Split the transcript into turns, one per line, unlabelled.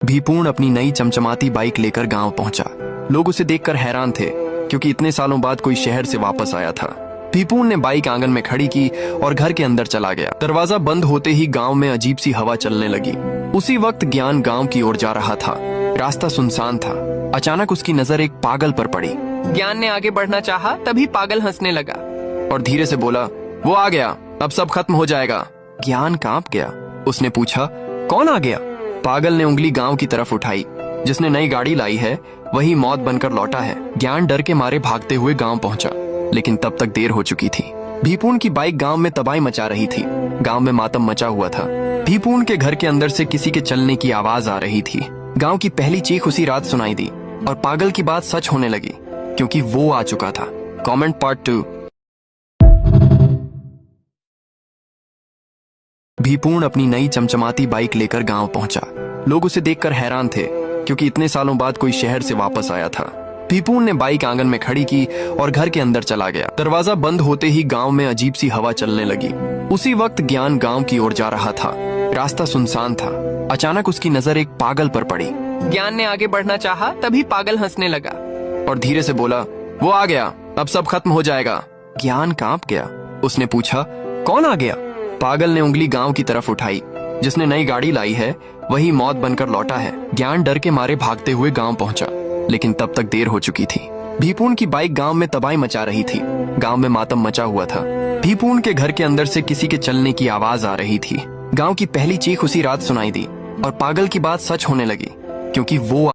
भीपूर्ण अपनी नई चमचमाती बाइक लेकर गांव पहुंचा। लोग उसे देखकर हैरान थे क्योंकि इतने सालों बाद कोई शहर से वापस आया था। भीपूर्ण ने बाइक आंगन में खड़ी की और घर के अंदर चला गया। दरवाजा बंद होते ही गांव में अजीब सी हवा चलने लगी। उसी वक्त ज्ञान गांव की ओर जा रहा था। रास्ता सुनसान था। अचानक उसकी नजर एक पागल पर पड़ी।
ज्ञान ने आगे बढ़ना चाहा, तभी पागल हंसने लगा
और धीरे से बोला, वो आ गया, अब सब खत्म हो जाएगा। ज्ञान कांप गया। उसने पूछा, कौन आ गया? पागल ने उंगली गांव की तरफ उठाई। जिसने नई गाड़ी लाई है वही मौत बनकर लौटा है। ज्ञान डर के मारे भागते हुए गांव पहुंचा, लेकिन तब तक देर हो चुकी थी। भीपूर्ण की बाइक गांव में तबाही मचा रही थी। गांव में मातम मचा हुआ था। भीपूर्ण के घर के अंदर से किसी के चलने की आवाज आ रही थी। गांव की पहली चीख उसी रात सुनाई दी और पागल की बात सच होने लगी क्योंकि वो आ चुका था। Comment part 2। भीपूर्ण अपनी नई चमचमाती बाइक लेकर गांव पहुंचा। लोग उसे देखकर हैरान थे क्योंकि इतने सालों बाद कोई शहर से वापस आया था। भीपूर्ण ने बाइक आंगन में खड़ी की और घर के अंदर चला गया। दरवाजा बंद होते ही गांव में अजीब सी हवा चलने लगी। उसी वक्त ज्ञान गांव की ओर जा रहा था। रास्ता सुनसान था। अचानक उसकी नजर एक पागल पर पड़ी।
ज्ञान ने आगे बढ़ना चाहा, तभी पागल हंसने लगा
और धीरे से बोला, वो आ गया, अब सब खत्म हो जाएगा। ज्ञान कांप गया। उसने पूछा, कौन आ गया? पागल ने उंगली गांव की तरफ उठाई। जिसने नई गाड़ी लाई है वही मौत बनकर लौटा है। ज्ञान डर के मारे भागते हुए गांव पहुंचा, लेकिन तब तक देर हो चुकी थी। भीपूर्ण की बाइक गांव में तबाही मचा रही थी। गांव में मातम मचा हुआ था। भीपूर्ण के घर के अंदर से किसी के चलने की आवाज आ रही थी। गांव की पहली चीख उसी रात सुनाई दी और पागल की बात सच होने लगी क्योंकि वो